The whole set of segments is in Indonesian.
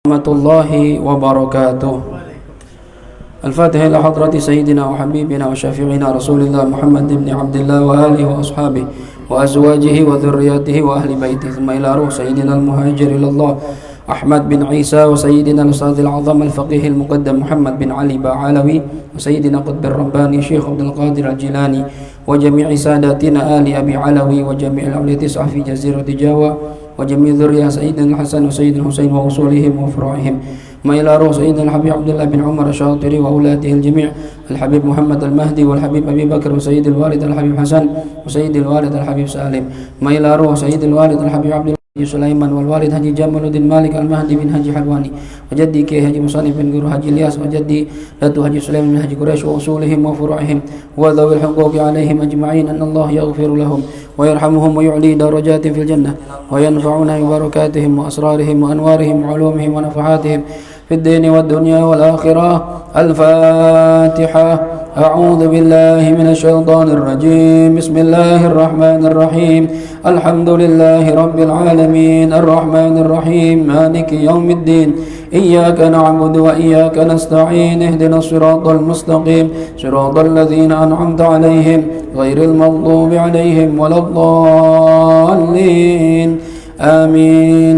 Warahmatullahi wabarakatuh. Al-Fatihah ila hadrati Sayyidina wa Habibina wa Syafi'ina Rasulillah Muhammad ibn Abdullah wa alihi wa ashabihi wa azwajihi wa dhurriyyatihi wa ahli baitihi thumma ila ruh Sayyidina al-Muhajir ilallah Ahmad bin Isa wa Sayyidina al-Ustadh al-Azam al-Faqih al-Muqaddam Muhammad bin Ali Ba'alawi wa Sayyidina Qutbir Rabbani Syekh Abdul Qadir al-Jilani wa jami'i sadatina ali Abi Alawi wa jami'il awliyati sahfi jazirati Jawa wa jami' dzurriyyah Sayyidina al-Hasan wa Sayyidina al-Husain wa usulihim wa furu'ihim ma ila ruh Sayyidina al-Habib Abdullah bin Umar al-Syatiri wa ulatihi al-jami' al-Habib Muhammad al-Mahdi wal Habib Abi Bakar wa Sayyidil Walid al-Habib Hasan wa Sayyidil Walid al-Habib Salim ma ila ruh Sayyidil Walid al-Habib Abdullah Sulaiman wal Walid Haji Jamaluddin Malik al-Mahdi bin Haji Halwani wa jaddi Kiai Haji Musannif bin Guru Haji Ilyas wa jaddi Datu Haji Sulaiman bin Haji Quraisy wa usulihim wa furu'ihim wa dhawil huquqi alaihim ajma'in anna Allah yaghfiru lahum wa yarhamuhum wa yu'li darajatin fil jannah wa yanfa'una bi barakatihim wa asrarihim wa anwarihim wa ulumihim wa nafahatihim fid dini wad dunya wal akhirah. Al-Fatihah. أعوذ بالله من الشيطان الرجيم بسم الله الرحمن الرحيم الحمد لله رب العالمين الرحمن الرحيم مالك يوم الدين إياك نعبد وإياك نستعين اهدنا الصراط المستقيم صراط الذين أنعمت عليهم غير المغضوب عليهم ولا الضالين آمين.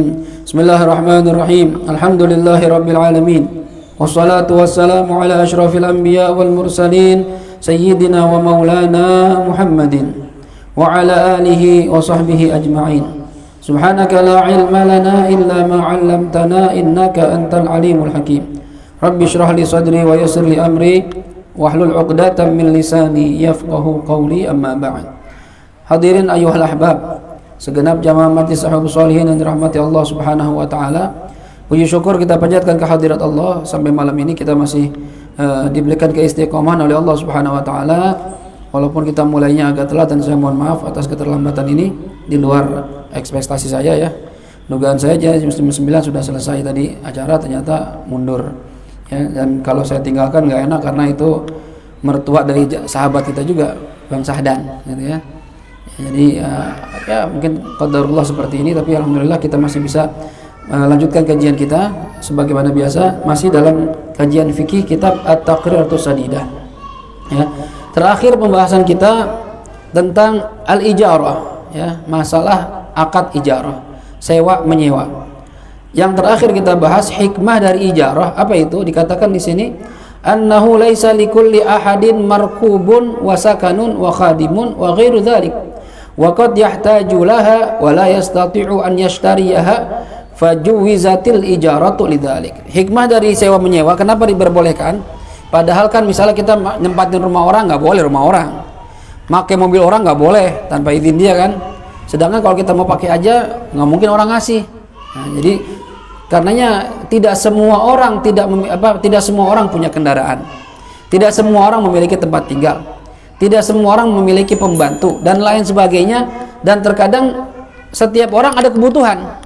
بسم الله الرحمن الرحيم الحمد لله رب العالمين wassalatu wassalamu ala ashrafil anbiya wal mursalin sayyidina wa maulana Muhammadin wa ala alihi wa sahbihi ajma'in. Subhanaka la ilma lana illa ma 'allamtana innaka antal alimul hakim. Rabbi shrah li sadri wa yassir li amri wahlul 'uqdatam min lisani yafqahu qawli amma ba'd. Hadirin ayyuhal ahbab, segenap jamaah majlis sahabat sholihin yang dirahmati Allah Subhanahu wa taala. Puji syukur kita panjatkan kehadirat Allah sampai malam ini kita masih diberikan keistiqomahan oleh Allah Subhanahu wa taala. Walaupun kita mulainya agak telat dan saya mohon maaf atas keterlambatan ini di luar ekspektasi saya ya. Dugaan saya jam 9 sudah selesai tadi acara, ternyata mundur. Ya, dan kalau saya tinggalkan nggak enak karena itu mertua dari sahabat kita juga, Bang Sahdan gitu ya. Jadi ya mungkin qadarullah seperti ini, tapi alhamdulillah kita masih bisa lanjutkan kajian kita sebagaimana biasa, masih dalam kajian fikih kitab At-Taqriratus Sadidah ya. Terakhir pembahasan kita tentang al-ijarah ya, masalah akad ijarah, sewa menyewa. Yang terakhir kita bahas hikmah dari ijarah. Apa itu? Dikatakan di sini annahu laisa likulli ahadin markubun wa sakanun wa khadimun wa ghairu dzalik wa qad yahtaju laha wa la yastati'u an yashtariyaha fajuwizatil ijaratu lidzalik. Hikmah dari sewa menyewa, kenapa diperbolehkan? Padahal kan misalnya kita nempatin rumah orang, nggak boleh rumah orang, pakai mobil orang nggak boleh tanpa izin dia kan. Sedangkan kalau kita mau pakai aja nggak mungkin orang ngasih. Nah, jadi karenanya tidak semua orang tidak semua orang punya kendaraan, tidak semua orang memiliki tempat tinggal, tidak semua orang memiliki pembantu dan lain sebagainya. Dan terkadang setiap orang ada kebutuhan.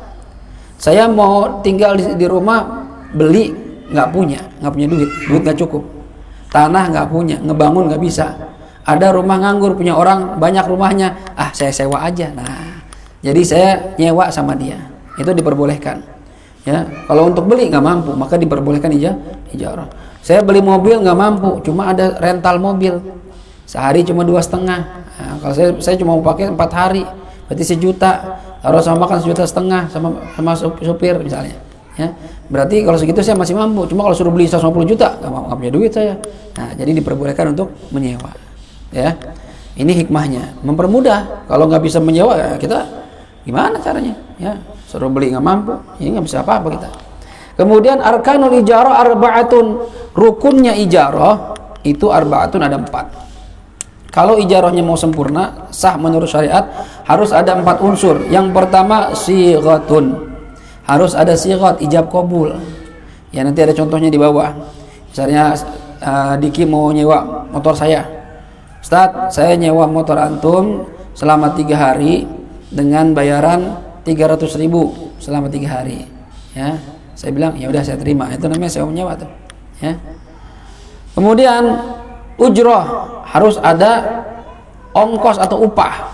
Saya mau tinggal di rumah, beli nggak punya duit nggak cukup, tanah nggak punya, ngebangun nggak bisa, ada rumah nganggur, punya orang banyak rumahnya, saya sewa aja. Nah, jadi saya nyewa sama dia, itu diperbolehkan ya. Kalau untuk beli nggak mampu, maka diperbolehkan ijarah. Saya beli mobil nggak mampu, cuma ada rental mobil, sehari cuma 2,5. Nah, kalau saya cuma mau pakai 4 hari, berarti 1 juta. Harus sama makan 1,5 juta sama supir misalnya ya. Berarti kalau segitu saya masih mampu. Cuma kalau suruh beli 150 juta nggak punya duit saya. Nah, jadi diperbolehkan untuk menyewa ya. Ini hikmahnya, mempermudah. Kalau nggak bisa menyewa ya kita gimana caranya ya, suruh beli nggak mampu, ini nggak bisa apa-apa kita. Kemudian arkanul ijarah arba'atun, rukunnya ijarah itu arba'atun, ada 4. Kalau ijarahnya mau sempurna, sah menurut syariat, harus ada 4 unsur. Yang pertama sighatun, harus ada sighat, ijab kabul. Ya nanti ada contohnya di bawah. Misalnya Diki mau nyewa motor saya, Ustaz, saya nyewa motor antum selama 3 hari dengan bayaran 300.000 selama 3 hari. Ya, saya bilang ya udah saya terima. Itu namanya sewa menyewa tuh. Ya. Kemudian ujroh, harus ada ongkos atau upah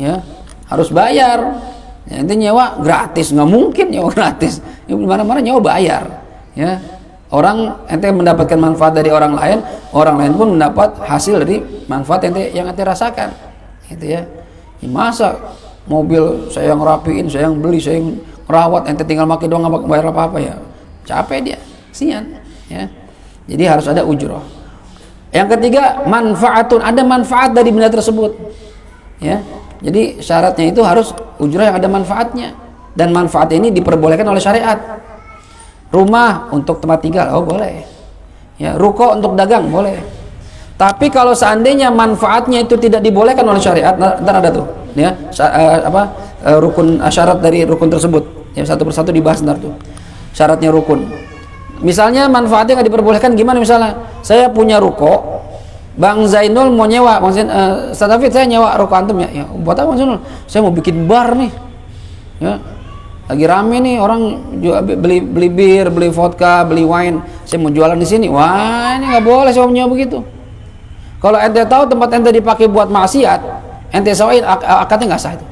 ya, harus bayar Ya, ente nyewa gratis, nggak mungkin nyewa gratis. Di mana-mana nyewa bayar. Ya, orang ente mendapatkan manfaat dari orang lain pun mendapat hasil dari manfaat yang ente rasakan. Gitu ya. Masa mobil saya yang rapiin, saya yang beli, saya yang merawat, ente tinggal pakai doang nggak bayar apa-apa ya. Capek dia, kasihan. Ya. Jadi harus ada ujroh. Yang ketiga, manfaatun, ada manfaat dari benda tersebut. Ya. Jadi syaratnya itu harus ujroh yang ada manfaatnya, dan manfaat ini diperbolehkan oleh syariat. Rumah untuk tempat tinggal, oh boleh. Ya, ruko untuk dagang boleh. Tapi kalau seandainya manfaatnya itu tidak dibolehkan oleh syariat, ntar ada tuh, ya, rukun syarat dari rukun tersebut. Ya, satu persatu dibahas ntar tuh. Syaratnya rukun. Misalnya manfaatnya nggak diperbolehkan, gimana misalnya? Saya punya ruko, Bang Zainul mau nyewa, Ustaz Hafid saya nyewa ruko antum ya. Ya, buat apa Bang Zainul? Saya mau bikin bar nih. Ya. Lagi rame nih orang beli bir, beli vodka, beli wine. Saya mau jualan di sini. Wah, ini nggak boleh saya mau nyewa begitu. Kalau ente tahu tempat ente dipakai buat maksiat, ente sewain, akadnya nggak sah itu.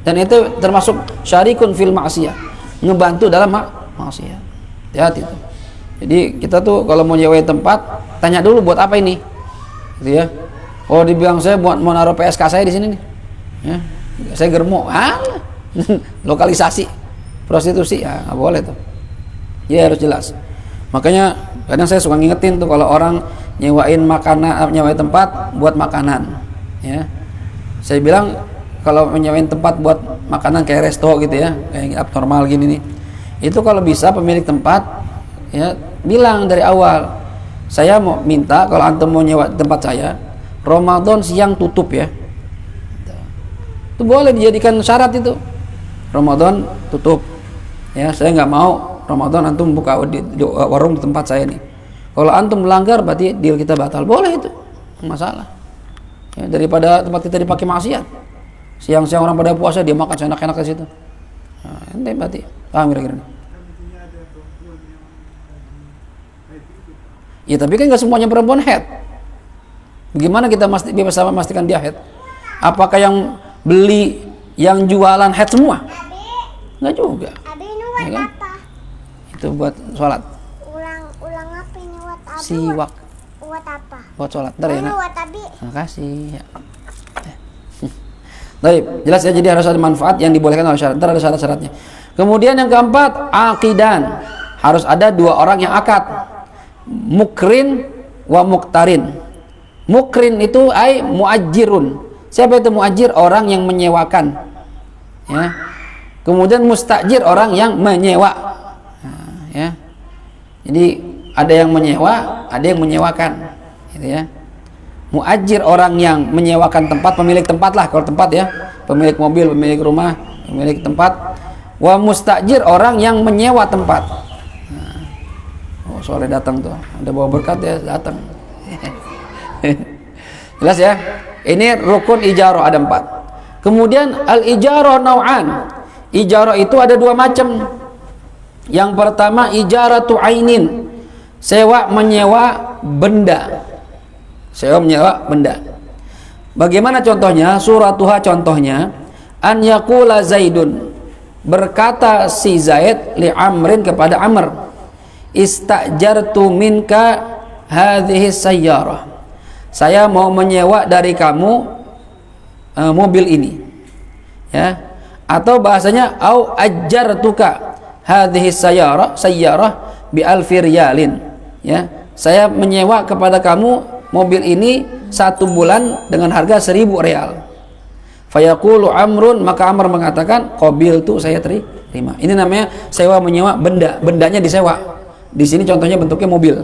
Dan itu termasuk syarikun fil maksiat, ngebantu dalam maksiat. Hati-hati tuh. Jadi kita tuh kalau mau nyewain tempat, tanya dulu buat apa ini, gitu ya. Oh, dibilang saya buat mau naruh PSK saya di sini nih, ya. Saya germo, lokalisasi prostitusi, ya nggak boleh tuh. Ya harus jelas. Makanya kadang saya suka ngingetin tuh kalau orang nyewain makanan, nyewain tempat buat makanan, ya. Saya bilang kalau nyewain tempat buat makanan kayak resto gitu ya, kayak abnormal gini nih. Itu kalau bisa pemilik tempat ya bilang dari awal, saya mau minta kalau antum mau nyewa tempat saya, Ramadan siang tutup ya. Itu boleh dijadikan syarat itu. Ramadan tutup. Ya, saya nggak mau Ramadan antum buka warung di tempat saya nih. Kalau antum melanggar berarti deal kita batal. Boleh itu. Masalah. Ya, daripada tempat kita dipakai maksiat. Siang-siang orang pada puasa dia makan seenak-enak di situ. Nah, ente berarti paham kira-kira nih. Ya tapi kan nggak semuanya perempuan head. Bagaimana kita bisa memastikan dia head? Apakah yang beli, yang jualan head semua? Nggak juga. Ya kan? Itu buat sholat. Ulang apa ini buat apa? Siwak. Buat apa? Buat sholat. Ntar ya nak. Buat abi. Makasih. Ya. Baik, jelas ya, jadi harus ada manfaat yang dibolehkan oleh syariat. Ntar ada syarat-syaratnya. Kemudian yang keempat, aqidan. Harus ada dua orang yang akad. Mukrin wa muktarin. Mukrin itu ay muajirun. Siapa itu muajir? Orang yang menyewakan. Ya. Kemudian mustajir, orang yang menyewa. Nah, ya. Jadi ada yang menyewa, ada yang menyewakan. Gitu ya. Muajir orang yang menyewakan tempat, pemilik tempat lah kalau tempat ya, pemilik mobil, pemilik rumah, pemilik tempat. Wa mustajir, orang yang menyewa tempat. Nah, oh sore datang tuh, ada bawa berkat ya datang. Jelas ya. Ini rukun ijarah ada 4. Kemudian al ijarah nau'an. Ijarah itu ada 2 macam. Yang pertama ijaratu ainin, sewa menyewa benda. Sewa menyewa benda. Bagaimana contohnya? Suratuha contohnya, an yaqula Zaidun, berkata si Zaid li Amrin kepada Amr, istajartu minka hadhihi sayyarah. Saya mau menyewa dari kamu mobil ini. Ya. Atau bahasanya au ajjartuka hadhihi sayyarah bi alfi riyalin. Ya. Saya menyewa kepada kamu mobil ini 1 bulan dengan harga 1000 real. Fayaqulu Amrun, maka Amr mengatakan qabiltu, saya terima. Ini namanya sewa menyewa benda, bendanya disewa. Di sini contohnya bentuknya mobil.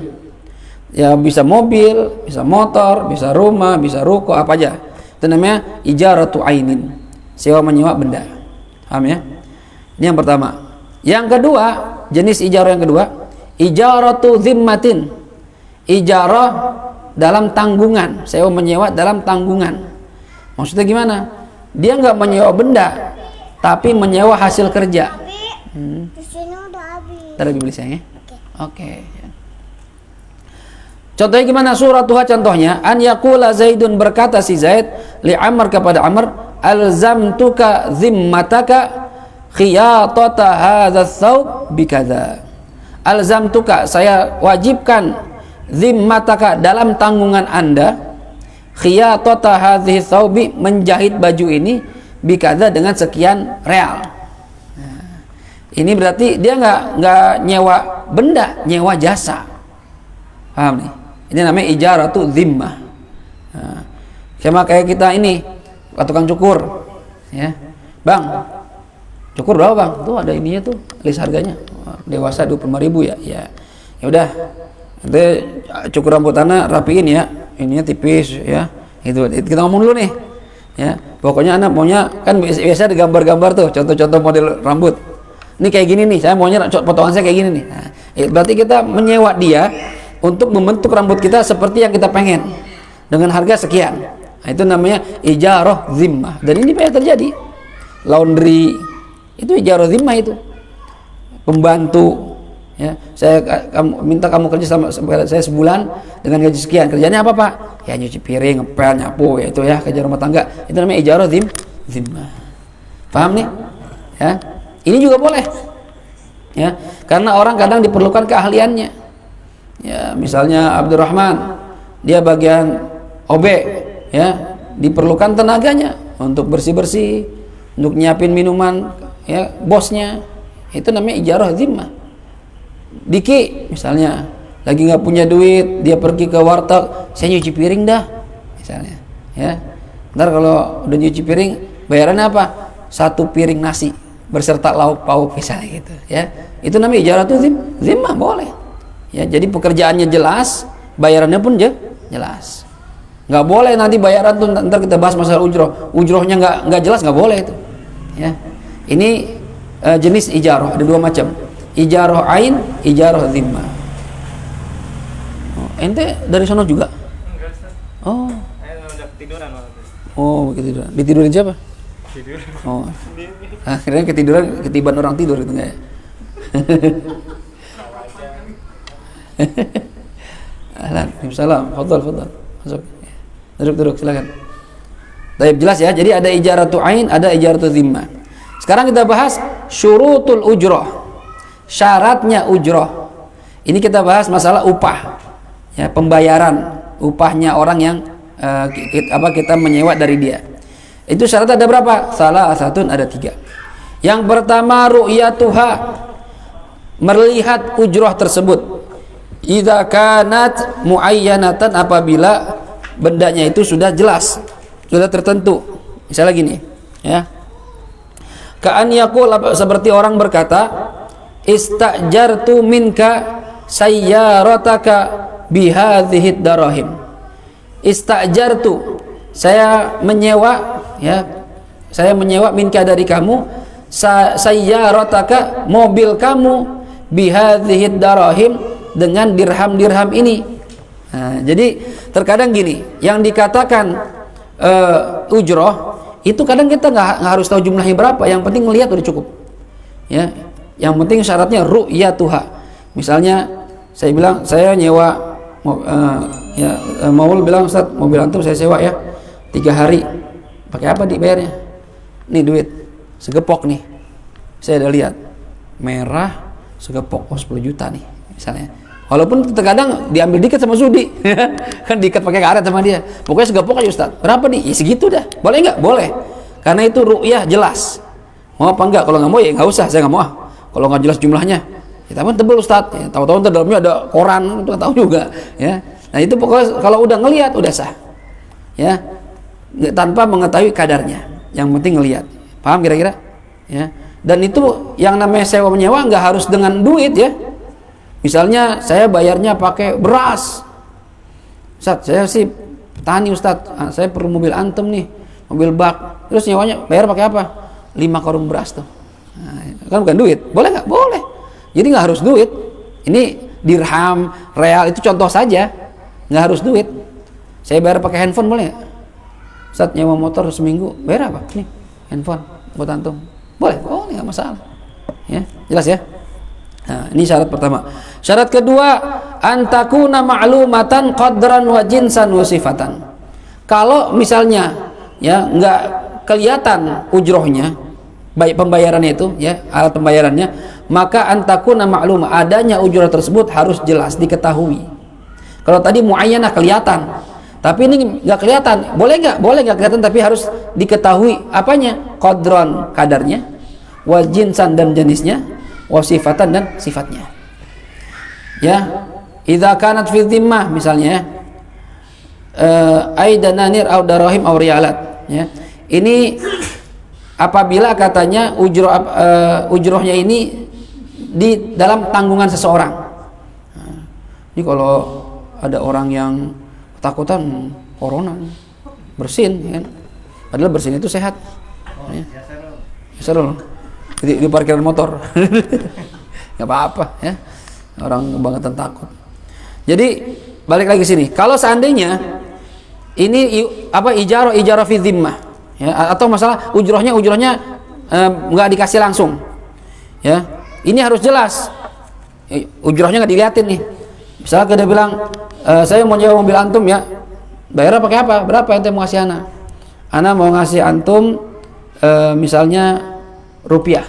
Ya bisa mobil, bisa motor, bisa rumah, bisa ruko, apa aja. Itu namanya ijaratu ainin, sewa menyewa benda. Paham ya? Ini yang pertama. Yang kedua, jenis ijarah yang kedua, ijaratu dhimmatin. Ijarah dalam tanggungan, sewa menyewa dalam tanggungan. Maksudnya gimana? Dia nggak menyewa benda, tapi menyewa hasil kerja. Di sini udah habis. Ntar lagi beli sayang ya. Oke. Contohnya gimana? Suratuha contohnya, an yaqula Zaidun, berkata si Zaid li Amr kepada Amr, alzamtuka zimmataka khiyatata hadzal thawb bikadza. Alzamtuka, saya wajibkan zimmataka, dalam tanggungan Anda, khiyatata hadhihi thawbi, menjahit baju ini, bikadza, dengan sekian real. Nah, ini berarti dia nggak nyewa benda, nyewa jasa. Paham nih? Ini namanya ijaratu zimmah. Nah, sama kayak kita ini, tukang cukur, ya, bang, cukur berapa bang? Tuh ada ininya tuh, list harganya. Dewasa 25.000 ya. Ya udah, nanti cukur rambut anak rapiin ya, ininya tipis ya. Itu kita ngomong dulu nih. Ya, pokoknya anak maunya, kan biasa ada gambar-gambar tuh, contoh-contoh model rambut. Ini kayak gini nih, saya maunya potongan saya kayak gini nih. Nah, berarti kita menyewa dia untuk membentuk rambut kita seperti yang kita pengen dengan harga sekian. Nah, itu namanya ijarah zimmah. Dan ini banyak terjadi. Laundry itu ijarah zimmah itu. Pembantu, ya, minta kamu kerja sama saya sebulan dengan gaji sekian. Kerjanya apa pak? Ya nyuci piring, ngepel, nyapu, ya itu ya, kerja rumah tangga. Itu namanya ijarah zimmah. Paham nih? Ya, ini juga boleh. Ya, karena orang kadang diperlukan keahliannya. Ya, misalnya Abdurrahman, dia bagian OB, ya, diperlukan tenaganya untuk bersih-bersih, untuk nyiapin minuman, ya, bosnya. Itu namanya ijarah zimmah. Diki misalnya lagi nggak punya duit, dia pergi ke warteg, saya nyuci piring dah misalnya, ya, ntar kalau udah nyuci piring bayarannya apa? 1 piring nasi berserta lauk pauk misalnya gitu, ya. Itu namanya ijarah zimmah, boleh, ya. Jadi pekerjaannya jelas, bayarannya pun jelas. Nggak boleh nanti bayaran tuh, ntar kita bahas masalah ujrohnya nggak jelas, nggak boleh itu, ya. Ini jenis ijarah ada 2 macam, ijarah ain, ijarah zimmah. Oh, ente dari sono juga? Enggak, Ustaz. Oh. Saya udah ketiduran waktu itu. Oh, ketiduran. Ditidurin siapa? Tidur. Oh. Akhirnya ketiduran, ketiban orang tidur itu enggak ya? Waalaikumsalam. Fadhal. Masuk. Duduk silakan. Baik, jelas ya. Jadi ada ijaratu ain, ada ijaratu zimmah. Sekarang kita bahas syurutul ujroh, syaratnya ujroh. Ini kita bahas masalah upah, ya, pembayaran upahnya orang yang kita menyewa dari dia. Itu syarat ada berapa? Salah satun, ada 3. Yang pertama ru'yatuha, melihat ujroh tersebut. Idza kanat muayyanatan, apabila bendanya itu sudah jelas, sudah tertentu. Misalnya gini, ya. Ka'an yaqul, seperti orang berkata, istajartu minka sayyarataka bihadhihi darahim. Istajartu, saya menyewa, ya, saya menyewa minka dari kamu, sayyarataka, mobil kamu, bihadhihi darahim, dengan dirham-dirham ini. Nah, jadi terkadang gini, yang dikatakan ujroh itu kadang kita nggak harus tahu jumlahnya berapa, yang penting ngelihat udah cukup, ya. Yang penting syaratnya ru'yatuha. Misalnya saya bilang saya nyewa Maul bilang, Ustaz, mobil antum saya sewa ya 3 hari, pakai apa dibayarnya? Nih duit segepok nih, saya udah lihat merah segepok, 10 juta nih misalnya. Walaupun terkadang diambil dikit sama Sudi, kan diikat pakai karet sama dia. Pokoknya segepok aja Ustaz. Berapa nih? Ya segitu dah. Boleh nggak? Boleh. Karena itu ru'yah jelas. Mau apa enggak? Kalau nggak mau ya nggak usah. Saya nggak mau. Kalau nggak jelas jumlahnya, kita pun tebel Ustaz. Ya, tahu-tahu dalamnya ada koran, itu tahu juga. Ya. Nah itu pokoknya kalau udah ngelihat udah sah. Ya. Tanpa mengetahui kadarnya. Yang penting ngelihat. Paham kira-kira? Ya. Dan itu yang namanya sewa menyewa nggak harus dengan duit ya. Misalnya saya bayarnya pakai beras. Ustaz, saya sih petani Ustaz, saya perlu mobil antum nih, mobil bak. Terus nyewanya bayar pakai apa? 5 karung beras tuh. Nah, kan bukan duit. Boleh nggak? Boleh. Jadi nggak harus duit. Ini dirham, real, itu contoh saja. Nggak harus duit. Saya bayar pakai handphone boleh nggak? Ustaz, nyewa motor seminggu bayar apa? Nih handphone buat antum. Boleh, nggak masalah. Ya, jelas ya. Nah, ini syarat pertama. Syarat kedua, antakuna ma'lumatan qadran wa jinsan wa sifatan. Kalau misalnya ya nggak kelihatan ujrohnya, baik pembayarannya itu ya, alat pembayarannya, maka antakuna ma'lumah, adanya ujroh tersebut harus jelas diketahui. Kalau tadi muayyanah kelihatan, tapi ini nggak kelihatan, boleh nggak kelihatan, tapi harus diketahui apanya, qadron kadarnya, wa jinsan dan jenisnya, wa sifatan dan sifatnya. Ya, idza kanat fi dhimmah misalnya, aidananir au darahim au rialat. Ya, ini apabila katanya ujrohnya ini di dalam tanggungan seseorang. Nah, ini kalau ada orang yang ketakutan corona, bersin, kan? Padahal bersin itu sehat. Ya. Seru. Di parkiran motor, nggak apa-apa, ya. Orang kebangetan takut. Jadi balik lagi sini. Kalau seandainya ini ijarah fi dhimmah, ya, atau masalah ujrohnya nggak dikasih langsung, ya, ini harus jelas. Ujrohnya nggak diliatin nih. Misalnya dia bilang, saya mau nyewa mobil antum ya, bayar pakai apa? Berapa ente mau ngasih ana? Ana mau ngasih antum misalnya rupiah,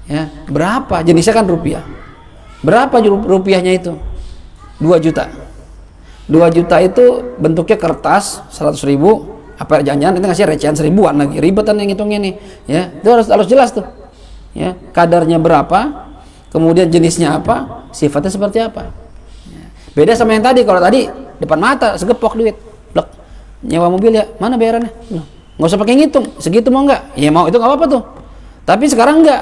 ya, berapa? Jenisnya kan rupiah. Berapa rupiahnya itu? 2 juta. 2 juta itu bentuknya kertas 100.000. Apa jangan-jangan nanti ngasih recehan 1000-an lagi, ribetan yang hitungnya nih, ya. Itu harus jelas tuh, ya, kadarnya berapa, kemudian jenisnya apa, sifatnya seperti apa. Ya. Beda sama yang tadi. Kalau tadi depan mata segepok duit, blek, nyewa mobil ya, mana bayarannya, nggak usah pakai ngitung, segitu mau nggak, ya mau, itu nggak apa-apa tuh. Tapi sekarang nggak,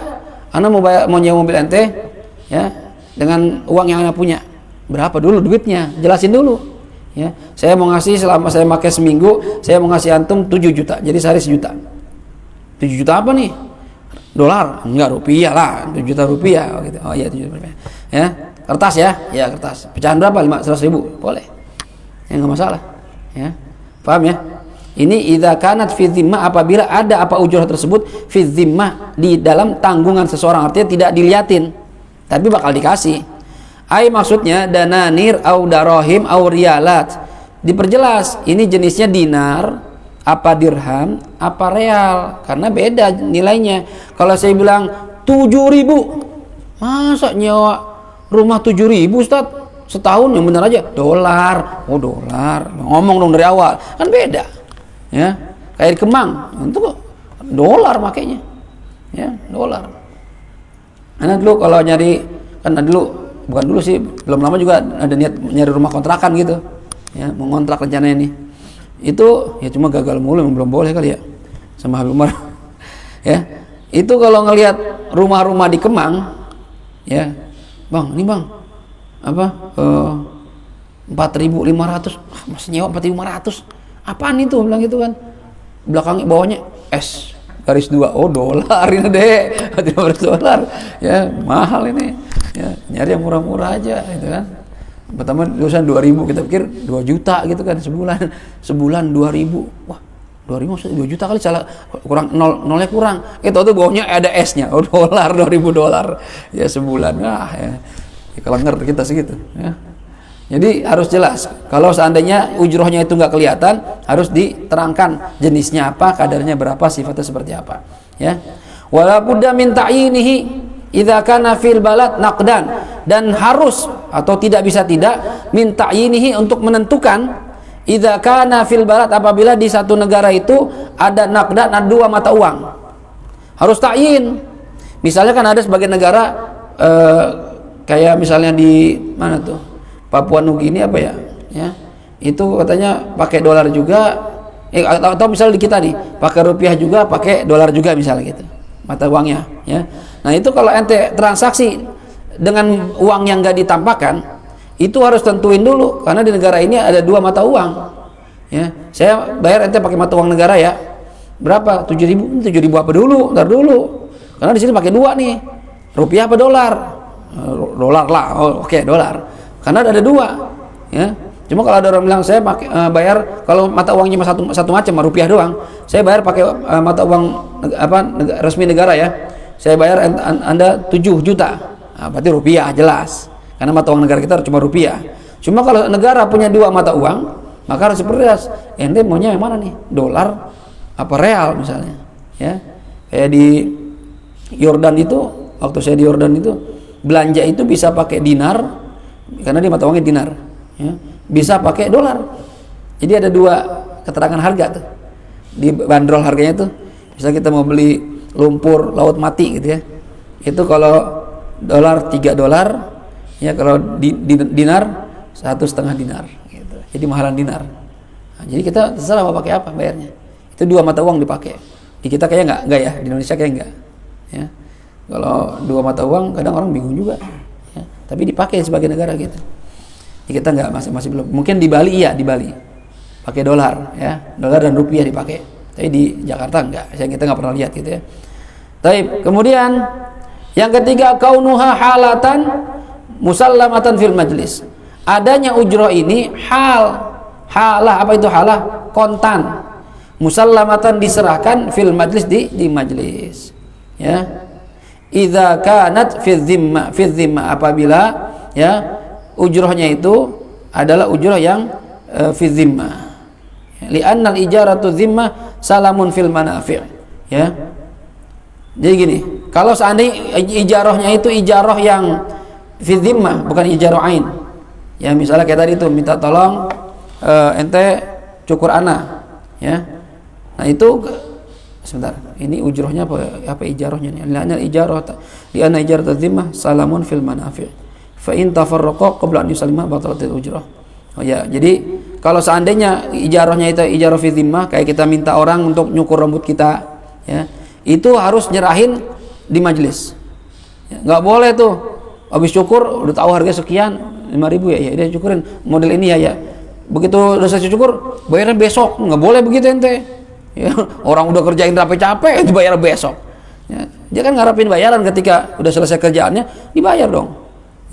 ana mau nyewa mobil ente, ya, dengan uang yang ana punya, berapa dulu duitnya, jelasin dulu. Ya, saya mau ngasih selama saya pakai seminggu, saya mau ngasih antum 7 juta, jadi sehari 1 juta. 7 juta apa nih? Dolar? Enggak, rupiah lah, 7 juta rupiah. Gitu. Oh iya, 7 juta rupiah. Ya, kertas ya, ya kertas. Pecahan berapa? 100.000, boleh. Ya nggak masalah. Ya, paham ya? Ini idza kanat fi dhimmah, apabila ada apa ujroh tersebut fi dhimmah, di dalam tanggungan seseorang, artinya tidak diliatin, tapi bakal dikasih. Ai maksudnya dananir au darahim au rialat. Diperjelas, ini jenisnya dinar, apa dirham, apa real, karena beda nilainya. Kalau saya bilang 7.000, masa nyewa rumah 7.000 Ustaz? Setahun yang benar aja dolar. Oh dolar, ngomong dong dari awal, kan beda. Ya, kayak di Kemang, itu dolar makanya. Ya, dolar. Karena dulu kalau nyari, kan dulu, bukan dulu sih, belum lama juga ada niat nyari rumah kontrakan gitu, ya, mau ngontrak rencananya nih. Itu ya cuma gagal mulu, belum boleh kali ya sama Habib Umar. Ya, itu kalau ngelihat rumah-rumah di Kemang, ya, bang, ini bang, apa, 4.500, masih nyewa 4.500, apaan itu, bilang gitu kan, belakangnya bawahnya S garis 2, oh dolar ini deh, 500 dolar, ya, mahal ini. Ya, nyari yang murah-murah aja gitu kan. Pertama dosen 2.000, kita pikir 2 juta gitu kan sebulan 2.000. Wah, 2.000 maksudnya 2 juta kali, salah, kurang nolnya kurang. Itu tuh bawahnya ada S-nya. Oh, dolar, 2.000 dolar. Ya sebulan. Ah ya. Kelenger kita segitu, ya. Jadi harus jelas. Kalau seandainya ujrohnya itu nggak kelihatan, harus diterangkan jenisnya apa, kadarnya berapa, sifatnya seperti apa, ya. Wala budda min ta'yinihi idza kana fil balad naqdan, dan harus atau tidak bisa tidak min ta'yinihi, untuk menentukan idza kana fil balad, apabila di satu negara itu ada naqdan, ada 2 mata uang, harus ta'yin. Misalnya kan ada sebagian negara kayak misalnya di mana tuh, Papua Nugini apa ya, ya, itu katanya pakai dolar juga, atau misalnya di kita nih pakai rupiah juga, pakai dolar juga misalnya gitu mata uangnya, ya. Nah itu kalau ente transaksi dengan uang yang nggak ditampakkan, itu harus tentuin dulu, karena di negara ini ada 2 mata uang, ya. Saya bayar ente pakai mata uang negara ya, berapa? 7.000. 7.000 apa dulu? Ntar dulu, karena di sini pakai 2 nih, rupiah apa dolar? Dolar lah. Oh, oke, dolar, karena ada 2, ya. Cuma kalau ada orang bilang saya pakai bayar, kalau mata uangnya satu macam, rupiah doang, saya bayar pakai mata uang resmi negara ya, saya bayar Anda 7 juta, nah, berarti rupiah jelas, karena mata uang negara kita cuma rupiah. Cuma kalau negara punya 2 mata uang, maka harus diperjelas, ente maunya yang mana nih, dolar apa real misalnya, ya. Kayak di Yordan itu, waktu saya di Yordan itu belanja itu bisa pakai dinar karena dia mata uangnya dinar, ya. Bisa pakai dolar. Jadi ada dua keterangan harga tuh. Di bandrol harganya tuh, misalnya kita mau beli lumpur laut mati gitu ya. Itu kalau dolar $3, ya kalau dinar 1,5 dinar gitu. Jadi mahalan dinar. Nah, jadi kita terserah mau pakai apa bayarnya. Itu dua mata uang dipakai. Di kita kayaknya enggak ya, di Indonesia kayak enggak. Ya. Kalau dua mata uang kadang orang bingung juga. Ya. Tapi dipakai sebagai negara gitu. Di kita enggak, masih belum. Mungkin di Bali iya, di Bali. Pakai dolar ya. Dolar dan rupiah dipakai. Tapi di Jakarta enggak. Kita enggak pernah lihat gitu ya. Baik, kemudian yang ketiga kaunuha halatan musallamatan fil majlis. Adanya ujroh ini halah apa itu halah? Kontan. Musallamatan diserahkan fil majlis di majlis. Ya. Idza kanat fi dhimma apabila ya ujrohnya itu adalah ujroh yang fi dhimma. Li'anna al-ijaratu dhimma salamun fil manafi'. Ya. Jadi gini, kalau seandainya ijarahnya itu ijarah yang fi dhimmah, bukan ijarah ain. Ya misalnya kayak tadi itu minta tolong ente cukur ana, ya. Nah itu sebentar, ini ujrohnya apa ijarahnya nih? Li'anna ijarah li'anna ijaratu dhimmah salamun fil manafi'. Fa in tafarraqa qabla an yusallima batalatil ujrah. Oh ya, jadi kalau seandainya ijarahnya itu ijarah fi dhimmah, kayak kita minta orang untuk nyukur rambut kita, ya. Itu harus nyerahin di majelis. Ya, nggak boleh tuh habis cukur udah tahu harga sekian 5.000 ya, dia cukurin model ini ya. Begitu udah selesai cukur bayarnya besok, nggak boleh begitu ente. Ya, orang udah kerjain capek-capek dibayar besok. Ya, dia kan ngarepin bayaran ketika udah selesai kerjaannya dibayar dong,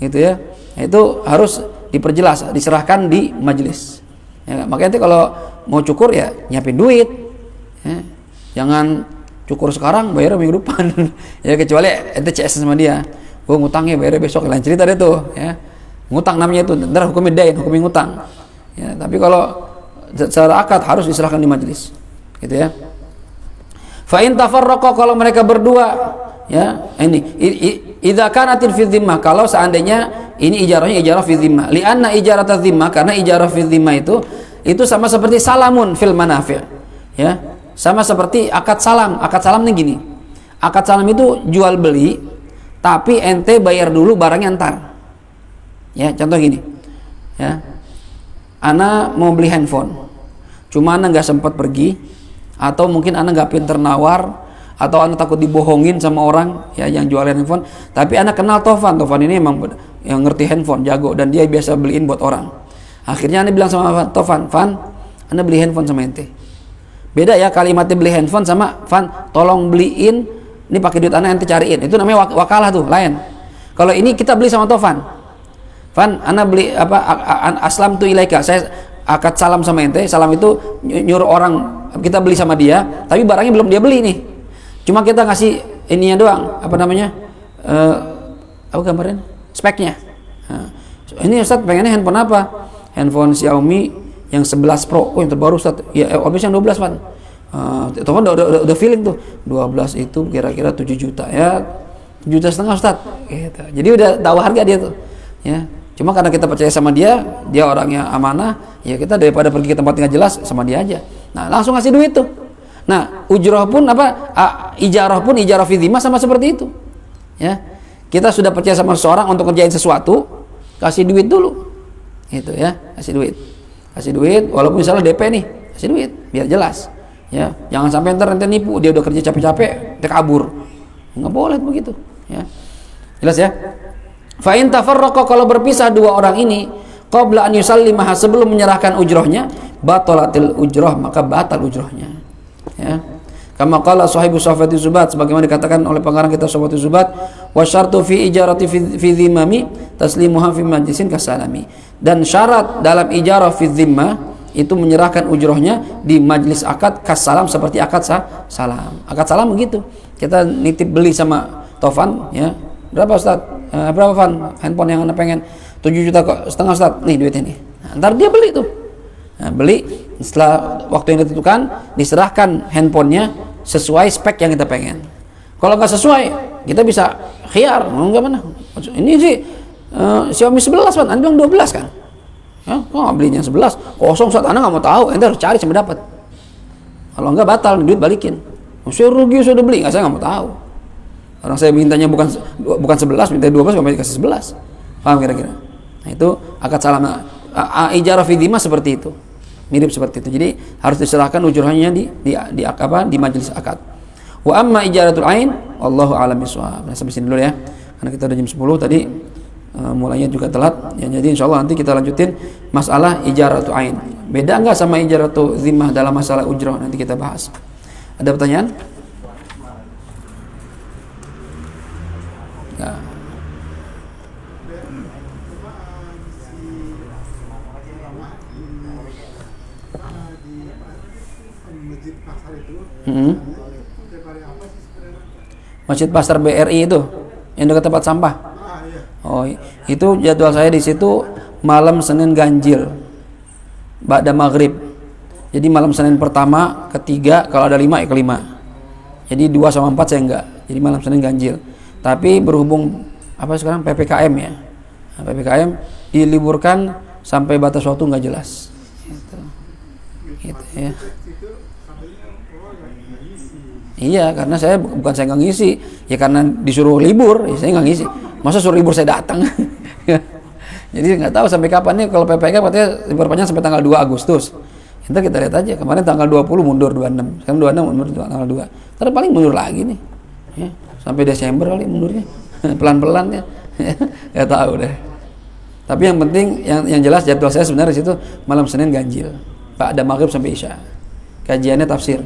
gitu ya. Nah, itu harus diperjelas, diserahkan di majelis. Ya, makanya ente kalau mau cukur ya nyiapin duit. Ya, jangan cukur sekarang bayarnya minggu depan. Ya kecuali ente CS sama dia, gue ngutangnya bayarnya besok, lain cerita deh tuh ya. Ngutang namanya itu, ntar hukumnya dain, hukumnya ngutang ya. Tapi kalau secara akad harus diserahkan di majelis gitu ya. Fa in tafarraqa, kalau mereka berdua ya, ini idza kanatil fi dhimmah, kalau seandainya ini ijarahnya ijarah fi dhimmah, li'anna ijarat dhimmah, karena ijarah fi dhimmah itu sama seperti salamun fil manafi', ya. Sama seperti akad salam. Akad salam nih gini, akad salam itu jual beli tapi ente bayar dulu barangnya ntar. Ya, contoh gini ya, ana mau beli handphone cuma ana nggak sempat pergi, atau mungkin ana nggak pinter nawar, atau ana takut dibohongin sama orang ya yang jualan handphone, tapi ana kenal Tovan ini emang yang ngerti handphone, jago, dan dia biasa beliin buat orang. Akhirnya ana bilang sama Tovan, ana beli handphone sama ente. Beda ya kalimatnya beli handphone sama tolong beliin, ini pakai duit ana ente cariin. Itu namanya wakalah tuh, lain. Kalau ini kita beli sama Tovan, ana beli apa, aslam tu ilaika, saya akad salam sama ente. Salam itu nyuruh orang, kita beli sama dia, tapi barangnya belum dia beli nih. Cuma kita ngasih ininya doang, apa namanya? Apa gambarnya? Speknya. Nah, ini Ustaz pengennya handphone apa? Handphone Xiaomi yang 11 Pro, yang terbaru Ustaz. Ya, habis yang 12 Pak. Tovan udah feeling tuh. 12 itu kira-kira 7 juta ya. 7,5 juta Ustaz. Gitu. Jadi udah tahu harga dia tuh. Ya. Cuma karena kita percaya sama dia orangnya amanah, ya kita daripada pergi ke tempat yang jelas sama dia aja. Nah, langsung ngasih duit tuh. Nah, ujrah pun ijarah pun ijarah fi dhimmah sama seperti itu. Ya. Kita sudah percaya sama seseorang untuk kerjain sesuatu, kasih duit dulu. Gitu ya, kasih duit walaupun misalnya DP nih, kasih duit biar jelas ya, jangan sampai ente nipu, dia udah kerja capek-capek dia kabur, nggak boleh begitu ya. Jelas ya. Fa in tafarraqa, kalau berpisah dua orang ini qabla an yusallimah, sebelum menyerahkan ujrohnya, batalatil ujroh, maka batal ujrohnya ya. Kama qala sahibu Safati Zubat, sebagaimana dikatakan oleh pengarang kitab Safati Zubat, wa syartu fi ijarati fi dhimmami taslimuha fi majlisin kasalami, dan syarat dalam ijarah fi dhimmah itu menyerahkan ujrohnya di majlis akad kasalam, seperti akad salam. Akad salam begitu, kita nitip beli sama Tovan ya, berapa Ustaz? Berapa Van handphone yang anda pengen? 7,5 juta Ustaz, nih duitnya nih. Nah, ntar dia beli tuh, nah, beli Setelah waktu yang ditentukan, diserahkan handphonenya sesuai spek yang kita pengen. Kalau nggak sesuai, kita bisa khiyar, mau nggak mana? Ini sih Xiaomi 11 kan, Anda bilang 12 kan? Ya, kok nggak belinya 11? Kosong, saat Anda nggak mau tahu, Anda harus cari sampai dapat. Kalau nggak batal, duit balikin. Saya rugi, saya udah beli, nggak, saya nggak mau tahu. Orang saya mintanya bukan 11, minta 12, kok dikasih 11. Paham kira-kira? Nah itu akad salam. Ijarah fi dhimah seperti itu, mirip seperti itu. Jadi harus diserahkan ujurnya di majelis akad. Wa amma ijaratul ain, Allahu a'lam bishawab. Nah, sampai sini dulu ya, karena kita udah jam 10 tadi, mulainya juga telat. Ya, jadi insyaallah nanti kita lanjutin masalah ijaratul ain. Beda nggak sama ijaratul dhimah dalam masalah ujrah? Nanti kita bahas. Ada pertanyaan? Ya. Masjid Pasar BRI itu yang dekat tempat sampah. Oh, itu jadwal saya di situ malam Senin ganjil, ba'da maghrib. Jadi malam Senin pertama, ketiga, kalau ada 5 ya kelima. Jadi 2 sama 4 saya enggak. Jadi malam Senin ganjil. Tapi berhubung apa sekarang PPKM ya, nah, PPKM diliburkan sampai batas waktu nggak jelas. Gitu ya. Iya, karena saya bukan saya nggak ngisi, ya karena disuruh libur, ya saya nggak ngisi. Masa suruh libur saya datang? Jadi nggak tahu sampai kapan nih. Kalau PPK katanya libur panjang sampai tanggal 2 Agustus. Ntar kita lihat aja. Kemarin tanggal 20 mundur 26, sekarang 26 mundur tanggal 2. Ntar paling mundur lagi nih. Ya, sampai Desember kali mundurnya. Pelan-pelan ya. Nggak tahu deh. Tapi yang penting, yang jelas jadwal saya sebenarnya di situ malam Senin ganjil, Pak, ada maghrib sampai isya. Kajiannya tafsir.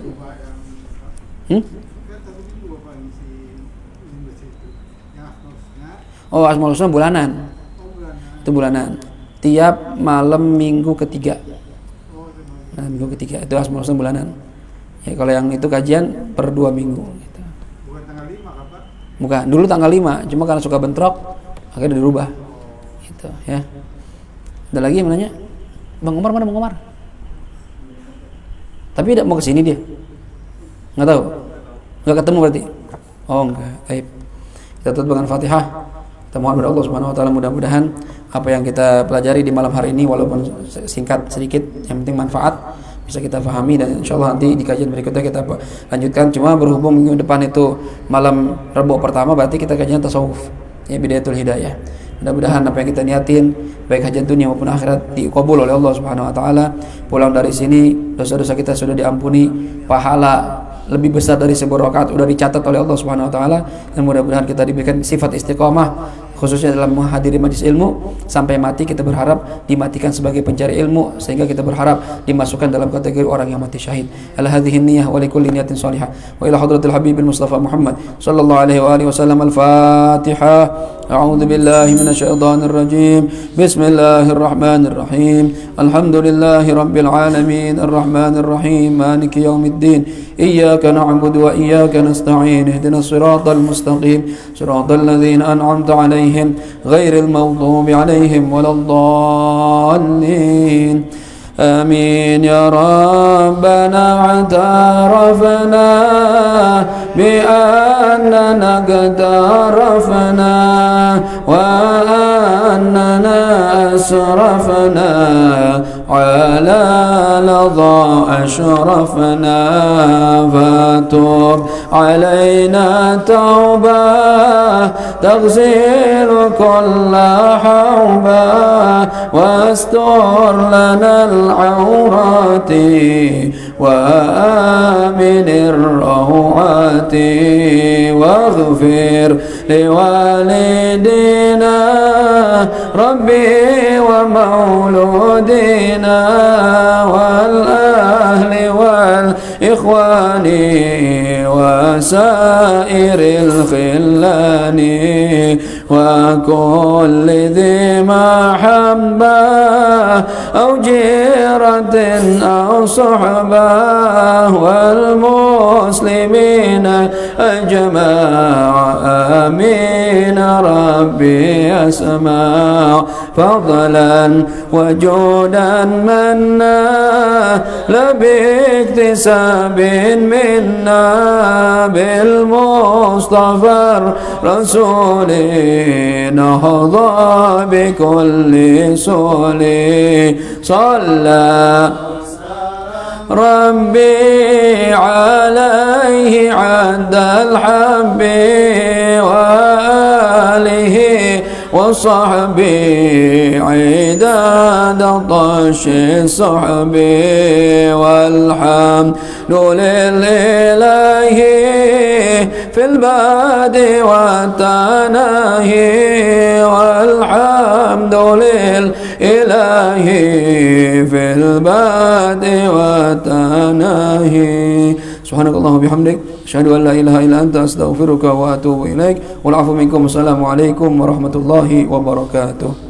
Oh, Asmaul Husna bulanan. Itu bulanan. Tiap malam minggu ketiga. Nah, minggu ketiga itu Asmaul Husna bulanan. Ya, kalau yang itu kajian per 2 minggu gitu. Bukan tanggal 5 kapan? Bukan, dulu tanggal 5, cuma karena suka bentrok akhirnya dirubah. Gitu ya. Ada lagi yang nanya? Bang Umar mana Bang Umar? Tapi tidak mau ke sini dia. Nggak tahu. Nggak ketemu berarti. Oh enggak. Baik. Kita tutup dengan Fatihah. Kita mohon kepada Allah Subhanahu wa taala mudah-mudahan apa yang kita pelajari di malam hari ini walaupun singkat sedikit, yang penting manfaat bisa kita pahami, dan insyaallah nanti di kajian berikutnya kita lanjutkan. Cuma berhubung minggu depan itu malam Rabu pertama, berarti kita kajian tasawuf, ya Bidayatul Hidayah. Mudah-mudahan apa yang kita niatin baik hajat dunia maupun akhirat diqabul oleh Allah Subhanahu wa taala. Pulang dari sini dosa-dosa kita sudah diampuni, pahala lebih besar dari sebuah rakaat sudah dicatat oleh Allah Subhanahu wa taala, dan mudah-mudahan kita diberikan sifat istiqomah khususnya dalam menghadiri majlis ilmu sampai mati. Kita berharap dimatikan sebagai pencari ilmu, sehingga kita berharap dimasukkan dalam kategori orang yang mati syahid. Ala hadhihi niyyah wa likulli niyatin salihah wa ila hadratil habibil mustafa Muhammad sallallahu alaihi wa alihi wasallam. Al-Fatihah. A'udzu billahi minasyaitonir rajim. Bismillahirrahmanirrahim. Alhamdulillahi rabbil alamin arrahmanir rahim maliki yaumiddin. Iyyaka na'budu wa iyyaka nasta'in. Ihdinas siratal mustaqim. Siratal ladzina an'amta 'alaihim ghairil maghdubi 'alaihim waladdallin. آمين يا ربنا اعترفنا بأننا قد عرفنا وأننا أسرفنا على لظى أشرفنا فتوب علينا توبة تغسل كل حوبة واستر لنا العورات وآمن الروعات واغفر لوالدينا ربي ومولودينا والأهل والإخوان وسائر الخلان وكل ذي محبة أو جيرة أو صحبة والمسلمين أجمع آمين ربي أسمع فضلا وجودا منا باكتساب منا بالمصطفى الرسول نهضى بكل سول صلى ربي عليه عد الحب وآله وصحبه عداد طش الصحب والحمد لله في البادئ والتناهي والحمد لله في البادئ والتناهي سبحانك اللهم وبحمدك أشهد أن لا إله إلا أنت أستغفرك وأتوب إليك والعفو منكم. السلام عليكم ورحمة الله وبركاته.